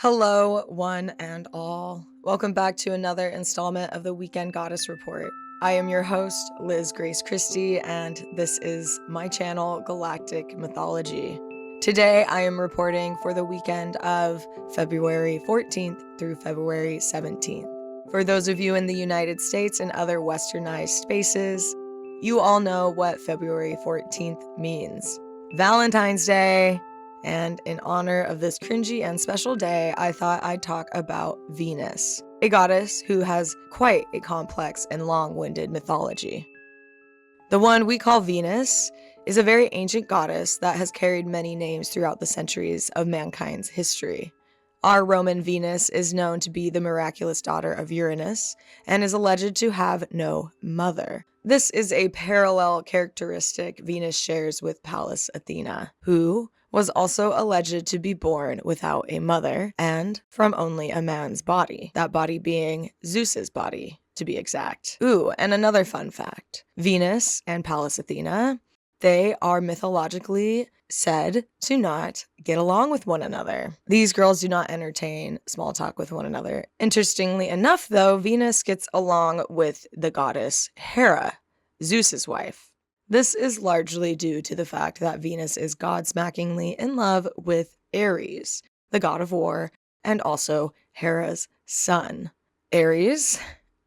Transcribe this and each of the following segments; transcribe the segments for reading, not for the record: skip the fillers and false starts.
Hello, one and all. Welcome back to another installment of the Weekend Goddess Report. I am your host, Liz Grace Christie, and this is my channel, Galactic Mythology. Today, I am reporting for the weekend of February 14th through February 17th. For those of you in the United States and other westernized spaces, you all know what February 14th means. Valentine's Day. And in honor of this cringy and special day, I thought I'd talk about Venus, a goddess who has quite a complex and long-winded mythology. The one we call Venus is a very ancient goddess that has carried many names throughout the centuries of mankind's history. Our Roman Venus is known to be the miraculous daughter of Uranus and is alleged to have no mother. This is a parallel characteristic Venus shares with Pallas Athena, who was also alleged to be born without a mother and from only a man's body, that body being Zeus's body, to be exact. Ooh, and another fun fact. Venus and Pallas Athena, they are mythologically said to not get along with one another. These girls do not entertain small talk with one another. Interestingly enough, though, Venus gets along with the goddess Hera, Zeus's wife. This is largely due to the fact that Venus is godsmackingly in love with Ares, the god of war, and also Hera's son. Ares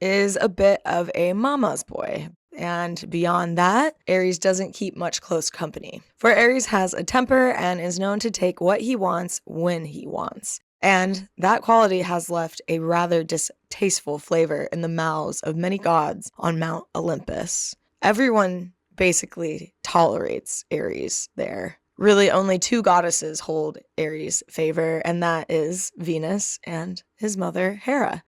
is a bit of a mama's boy, and beyond that, Ares doesn't keep much close company. For Ares has a temper and is known to take what he wants when he wants. And that quality has left a rather distasteful flavor in the mouths of many gods on Mount Olympus. Everyone basically tolerates Ares there. Really, only two goddesses hold Ares' favor, and that is Venus and his mother, Hera.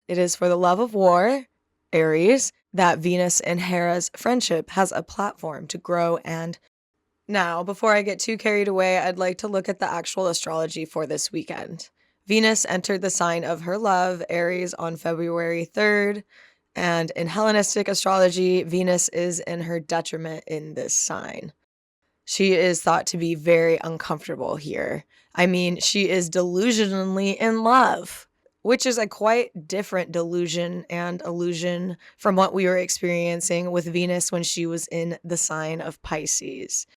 It is for the love of war, Ares, that Venus and Hera's friendship has a platform to grow. And now, before I get too carried away, I'd like to look at the actual astrology for this weekend. Venus entered the sign of her love, Aries, on February 3rd. And in Hellenistic astrology, Venus is in her detriment in this sign. She is thought to be very uncomfortable here. I mean, she is delusionally in love, which is a quite different delusion and illusion from what we were experiencing with Venus when she was in the sign of Pisces.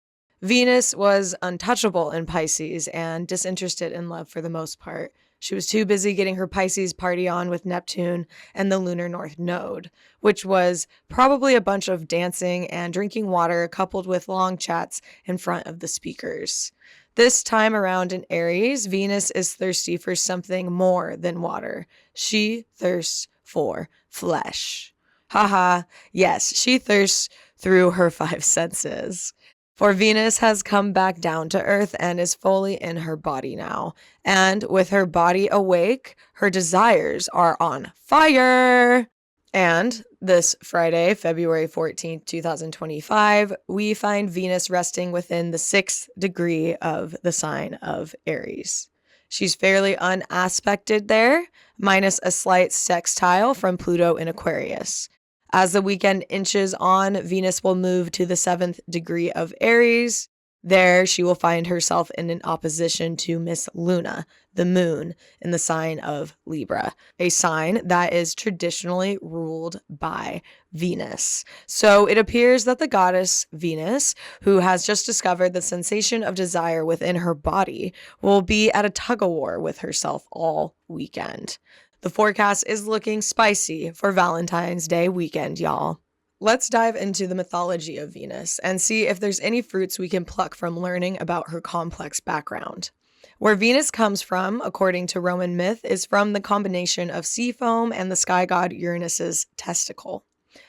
Venus was untouchable in Pisces and disinterested in love for the most part. She was too busy getting her Pisces party on with Neptune and the lunar north node, which was probably a bunch of dancing and drinking water coupled with long chats in front of the speakers. This time around in Aries, Venus is thirsty for something more than water. She thirsts for flesh. Haha, yes, she thirsts through her five senses. For Venus has come back down to earth and is fully in her body now. And with her body awake, her desires are on fire. And this Friday, February 14th, 2025, we find Venus resting within the 6th degree of the sign of Aries. She's fairly unaspected there, minus a slight sextile from Pluto in Aquarius. As the weekend inches on, Venus will move to the 7th degree of Aries. There, she will find herself in an opposition to Miss Luna, the moon, in the sign of Libra, a sign that is traditionally ruled by Venus. So it appears that the goddess Venus, who has just discovered the sensation of desire within her body, will be at a tug-of-war with herself all weekend. The forecast is looking spicy for Valentine's Day weekend, y'all. Let's dive into the mythology of Venus and see if there's any fruits we can pluck from learning about her complex background. Where Venus comes from, according to Roman myth, is from the combination of sea foam and the sky god Uranus's testicle.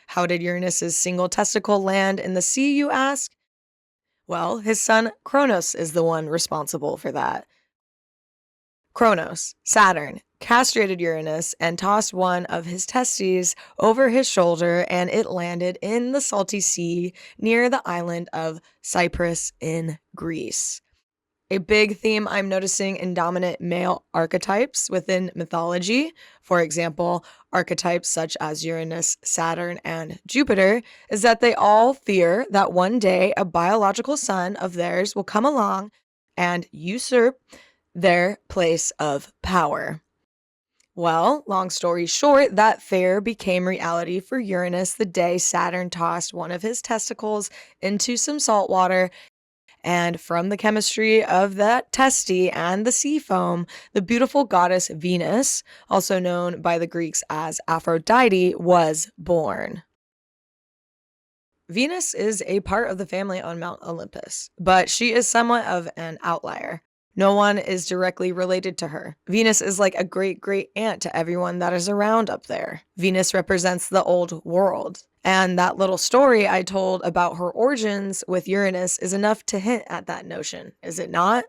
How did Uranus's single testicle land in the sea, you ask? Well, his son Kronos is the one responsible for that. Kronos, Saturn, castrated Uranus and tossed one of his testes over his shoulder, and it landed in the salty sea near the island of Cyprus in Greece. A big theme I'm noticing in dominant male archetypes within mythology, for example, archetypes such as Uranus, Saturn, and Jupiter, is that they all fear that one day a biological son of theirs will come along and usurp their place of power. Well, long story short, that fear became reality for Uranus the day Saturn tossed one of his testicles into some salt water. And from the chemistry of that testy and the sea foam, the beautiful goddess Venus, also known by the Greeks as Aphrodite, was born. Venus is a part of the family on Mount Olympus, but she is somewhat of an outlier. No one is directly related to her. Venus is like a great aunt to everyone that is around up there. Venus represents the old world. And that little story I told about her origins with Uranus is enough to hint at that notion, is it not?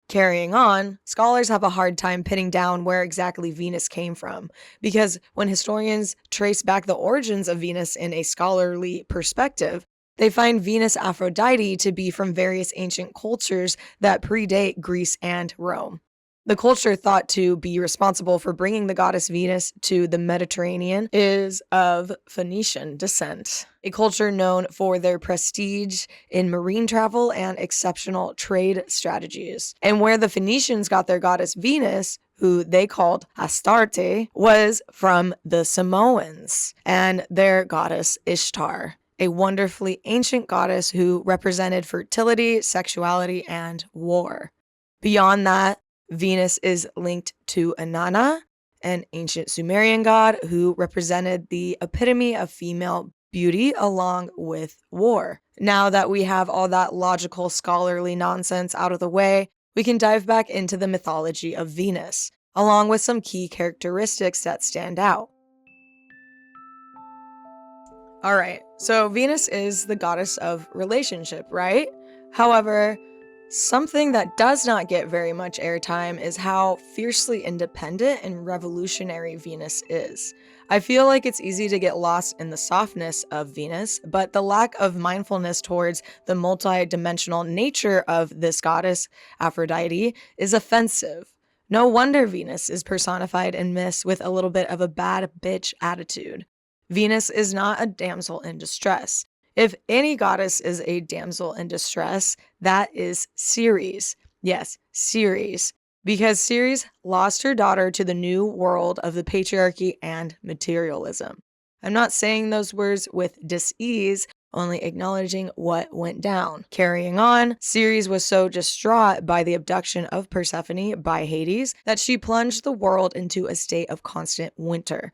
Carrying on, scholars have a hard time pinning down where exactly Venus came from, because when historians trace back the origins of Venus in a scholarly perspective, they find Venus Aphrodite to be from various ancient cultures that predate Greece and Rome. The culture thought to be responsible for bringing the goddess Venus to the Mediterranean is of Phoenician descent, a culture known for their prestige in marine travel and exceptional trade strategies. And where the Phoenicians got their goddess Venus, who they called Astarte, was from the Samoans and their goddess Ishtar, a wonderfully ancient goddess who represented fertility, sexuality, and war. Beyond that, Venus is linked to Inanna, an ancient Sumerian god who represented the epitome of female beauty along with war. Now that we have all that logical, scholarly nonsense out of the way, we can dive back into the mythology of Venus, along with some key characteristics that stand out. All right, so Venus is the goddess of relationship, right? However, something that does not get very much airtime is how fiercely independent and revolutionary Venus is. I feel like it's easy to get lost in the softness of Venus, but the lack of mindfulness towards the multi-dimensional nature of this goddess, Aphrodite, is offensive. No wonder Venus is personified in myths with a little bit of a bad bitch attitude. Venus is not a damsel in distress. If any goddess is a damsel in distress, that is Ceres. Yes, Ceres. Because Ceres lost her daughter to the new world of the patriarchy and materialism. I'm not saying those words with dis-ease, only acknowledging what went down. Carrying on, Ceres was so distraught by the abduction of Persephone by Hades that she plunged the world into a state of constant winter.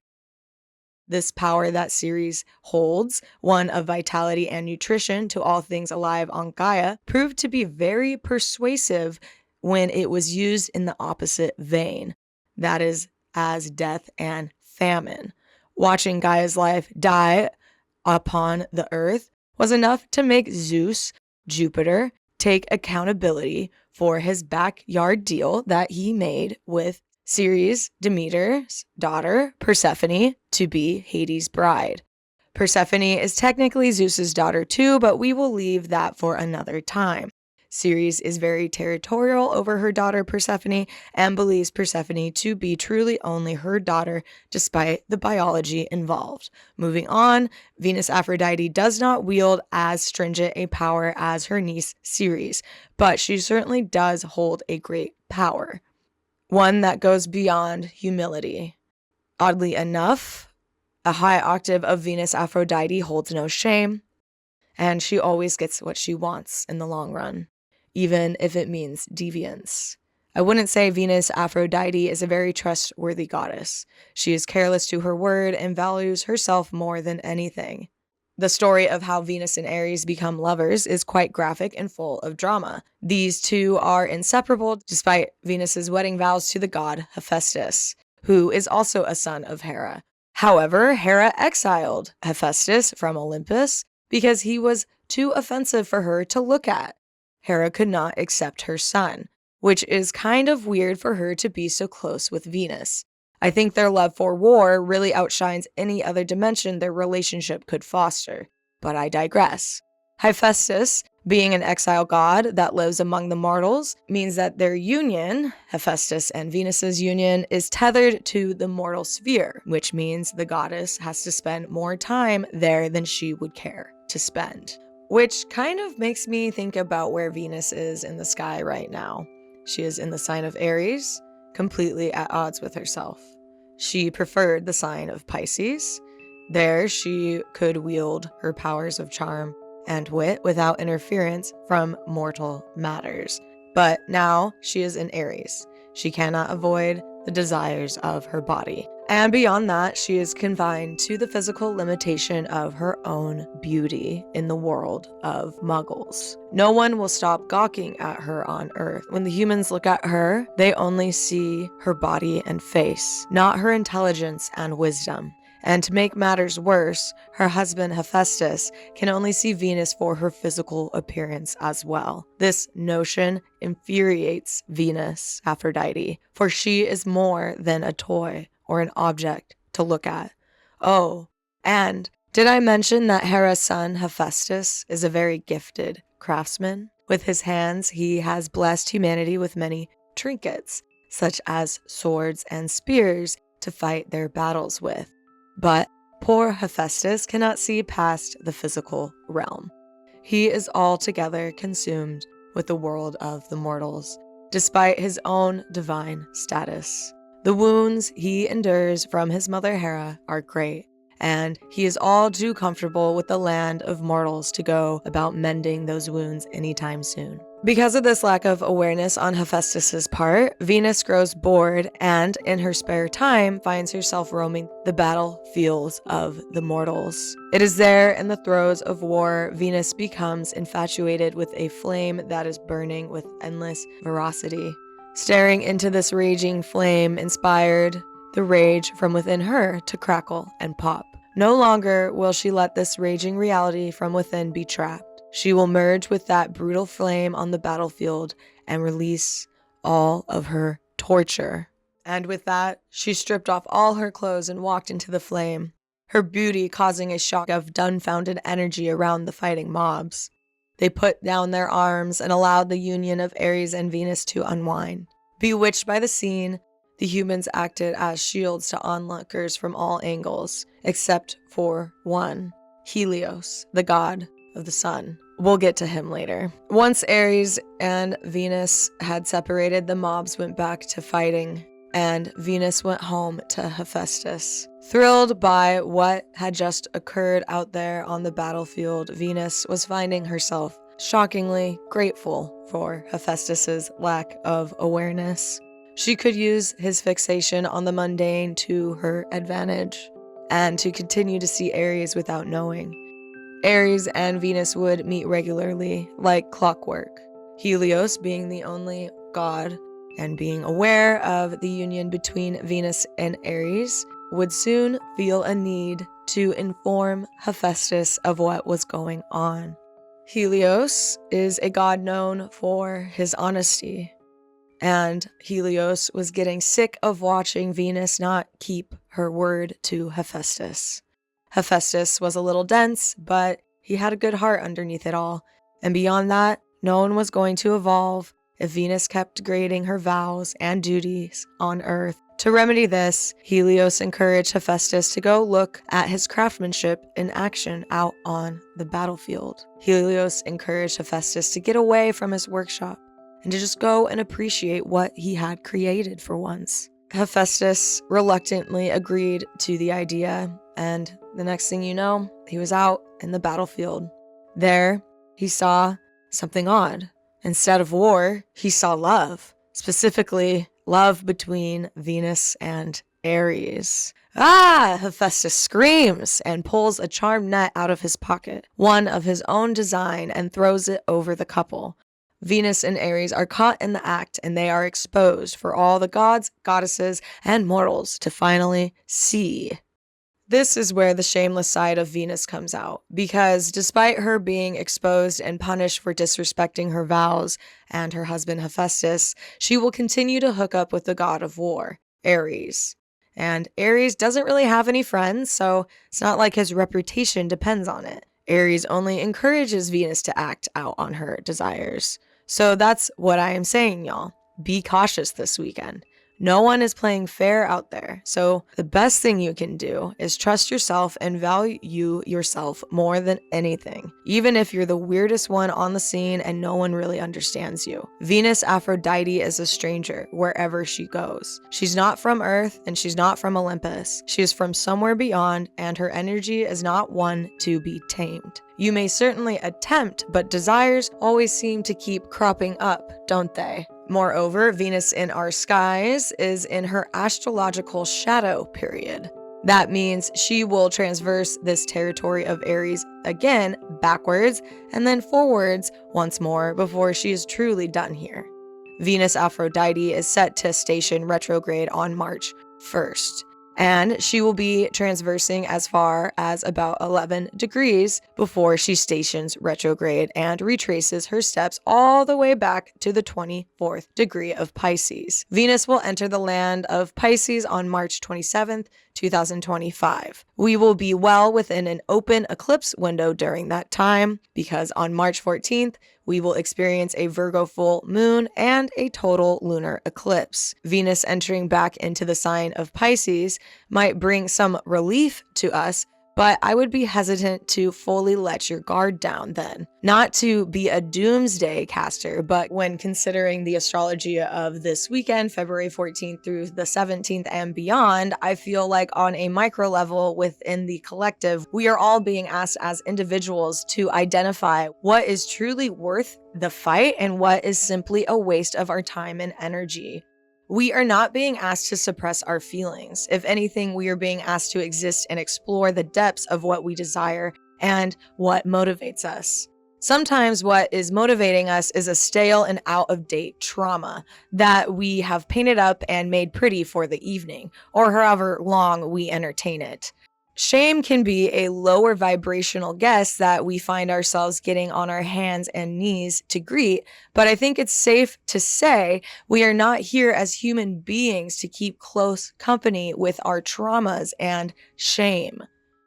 This power that Ceres holds, one of vitality and nutrition to all things alive on Gaia, proved to be very persuasive when it was used in the opposite vein, that is, as death and famine. Watching Gaia's life die upon the earth was enough to make Zeus, Jupiter, take accountability for his backyard deal that he made with Ceres, Demeter's daughter, Persephone, to be Hades' bride. Persephone is technically Zeus's daughter too, but we will leave that for another time. Ceres is very territorial over her daughter Persephone and believes Persephone to be truly only her daughter despite the biology involved. Moving on, Venus Aphrodite does not wield as stringent a power as her niece Ceres, but she certainly does hold a great power. One that goes beyond humility. Oddly enough, a high octave of Venus Aphrodite holds no shame, and she always gets what she wants in the long run, even if it means deviance. I wouldn't say Venus Aphrodite is a very trustworthy goddess. She is careless to her word and values herself more than anything. The story of how Venus and Aries become lovers is quite graphic and full of drama. These two are inseparable despite Venus's wedding vows to the god Hephaestus, who is also a son of Hera. However, Hera exiled Hephaestus from Olympus because he was too offensive for her to look at. Hera could not accept her son, which is kind of weird for her to be so close with Venus. I think their love for war really outshines any other dimension their relationship could foster. But I digress. Hephaestus, being an exile god that lives among the mortals, means that their union, Hephaestus and Venus's union, is tethered to the mortal sphere, which means the goddess has to spend more time there than she would care to spend. Which kind of makes me think about where Venus is in the sky right now. she is in the sign of Aries, completely at odds with herself. She preferred the sign of Pisces. There, she could wield her powers of charm and wit without interference from mortal matters. But now she is in Aries. She cannot avoid the desires of her body. And beyond that, she is confined to the physical limitation of her own beauty in the world of muggles. No one will stop gawking at her on Earth. When the humans look at her, they only see her body and face, not her intelligence and wisdom. And to make matters worse, her husband Hephaestus can only see Venus for her physical appearance as well. This notion infuriates Venus, Aphrodite, for she is more than a toy or an object to look at. Oh, and did I mention that Hera's son Hephaestus is a very gifted craftsman? With his hands, he has blessed humanity with many trinkets, such as swords and spears to fight their battles with. But poor Hephaestus cannot see past the physical realm. He is altogether consumed with the world of the mortals, despite his own divine status. The wounds he endures from his mother Hera are great, and he is all too comfortable with the land of mortals to go about mending those wounds anytime soon. Because of this lack of awareness on Hephaestus's part, Venus grows bored and, in her spare time, finds herself roaming the battlefields of the mortals. It is there, in the throes of war, Venus becomes infatuated with a flame that is burning with endless ferocity. Staring into this raging flame inspired the rage from within her to crackle and pop. No longer will she let this raging reality from within be trapped. She will merge with that brutal flame on the battlefield and release all of her torture. And with that, she stripped off all her clothes and walked into the flame, her beauty causing a shock of dumbfounded energy around the fighting mobs. They put down their arms and allowed the union of Aries and Venus to unwind. Bewitched by the scene, the humans acted as shields to onlookers from all angles, except for one, Helios, the god of the sun. We'll get to him later. Once Aries and Venus had separated, the mobs went back to fighting, and Venus went home to Hephaestus. Thrilled by what had just occurred out there on the battlefield, Venus was finding herself shockingly grateful for Hephaestus's lack of awareness. She could use his fixation on the mundane to her advantage, and to continue to see Aries without knowing. Aries and Venus would meet regularly, like clockwork. Helios, being the only god and being aware of the union between Venus and Aries, would soon feel a need to inform Hephaestus of what was going on. Helios is a god known for his honesty, and Helios was getting sick of watching Venus not keep her word to Hephaestus. Hephaestus was a little dense, but he had a good heart underneath it all, and beyond that, no one was going to evolve if Venus kept degrading her vows and duties on Earth. To remedy this, Helios encouraged Hephaestus to go look at his craftsmanship in action out on the battlefield. Helios encouraged Hephaestus to get away from his workshop and to just go and appreciate what he had created for once. Hephaestus reluctantly agreed to the idea, and the next thing you know, he was out in the battlefield. There, he saw something odd. Instead of war, he saw love, specifically love between Venus and Aries. Ah! Hephaestus screams and pulls a charmed net out of his pocket, one of his own design, and throws it over the couple. Venus and Aries are caught in the act, and they are exposed for all the gods, goddesses, and mortals to finally see. This is where the shameless side of Venus comes out, because despite her being exposed and punished for disrespecting her vows and her husband Hephaestus, she will continue to hook up with the god of war, Aries. And Aries doesn't really have any friends, so it's not like his reputation depends on it. Aries only encourages Venus to act out on her desires. So that's what I am saying, y'all. Be cautious this weekend. No one is playing fair out there. So the best thing you can do is trust yourself and value yourself more than anything, even if you're the weirdest one on the scene and no one really understands you. Venus Aphrodite is a stranger wherever she goes. She's not from Earth and she's not from Olympus. She is from somewhere beyond, and her energy is not one to be tamed. You may certainly attempt, but desires always seem to keep cropping up, don't they? Moreover, Venus in our skies is in her astrological shadow period. That means she will transverse this territory of Aries again backwards and then forwards once more before she is truly done here. Venus Aphrodite is set to station retrograde on March 1st. And she will be transversing as far as about 11 degrees before she stations retrograde and retraces her steps all the way back to the 24th degree of Pisces. Venus will enter the land of Pisces on March 27th, 2025. We will be well within an open eclipse window during that time because on March 14th, we will experience a Virgo full moon and a total lunar eclipse. Venus entering back into the sign of Pisces might bring some relief to us, but I would be hesitant to fully let your guard down then. Not to be a doomsday caster, but when considering the astrology of this weekend, February 14th through the 17th and beyond, I feel like on a micro level within the collective, we are all being asked as individuals to identify what is truly worth the fight and what is simply a waste of our time and energy. We are not being asked to suppress our feelings. If anything, we are being asked to exist and explore the depths of what we desire and what motivates us. Sometimes what is motivating us is a stale and out-of-date trauma that we have painted up and made pretty for the evening, or however long we entertain it. Shame can be a lower vibrational guest that we find ourselves getting on our hands and knees to greet, but I think it's safe to say we are not here as human beings to keep close company with our traumas and shame.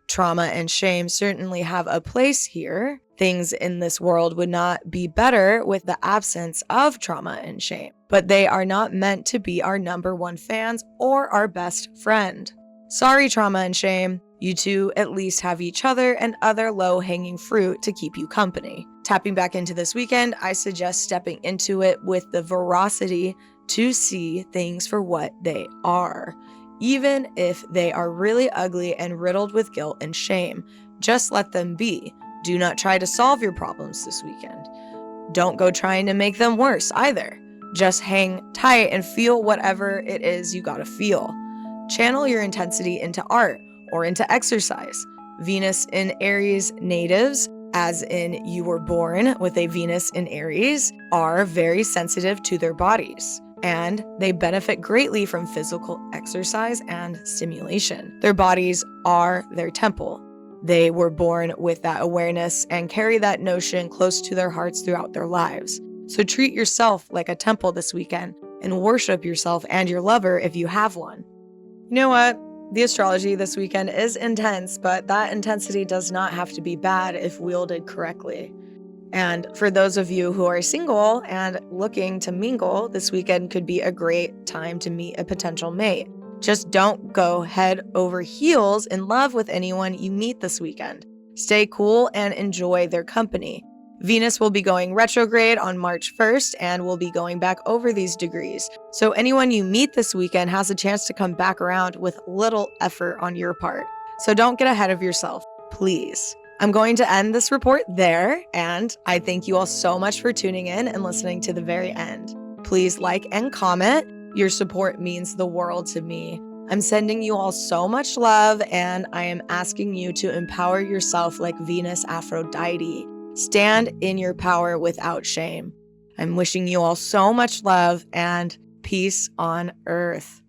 Trauma and shame certainly have a place here. Things in this world would not be better with the absence of trauma and shame, but they are not meant to be our number one fans or our best friend. Sorry, trauma and shame. You two at least have each other and other low-hanging fruit to keep you company. Tapping back into this weekend, I suggest stepping into it with the veracity to see things for what they are. Even if they are really ugly and riddled with guilt and shame, just let them be. Do not try to solve your problems this weekend. Don't go trying to make them worse either. Just hang tight and feel whatever it is you gotta feel. Channel your intensity into art or into exercise. Venus in Aries natives, as in you were born with a Venus in Aries, are very sensitive to their bodies, and they benefit greatly from physical exercise and stimulation. Their bodies are their temple. They were born with that awareness and carry that notion close to their hearts throughout their lives. So treat yourself like a temple this weekend and worship yourself and your lover if you have one. You know what? The astrology this weekend is intense, but that intensity does not have to be bad if wielded correctly. And for those of you who are single and looking to mingle, this weekend could be a great time to meet a potential mate. Just don't go head over heels in love with anyone you meet this weekend. Stay cool and enjoy their company. Venus will be going retrograde on March 1st and will be going back over these degrees. So anyone you meet this weekend has a chance to come back around with little effort on your part. So don't get ahead of yourself, please. I'm going to end this report there, and I thank you all so much for tuning in and listening to the very end. Please like and comment. Your support means the world to me. I'm sending you all so much love, and I am asking you to empower yourself like Venus Aphrodite. Stand in your power without shame. I'm wishing you all so much love and peace on earth.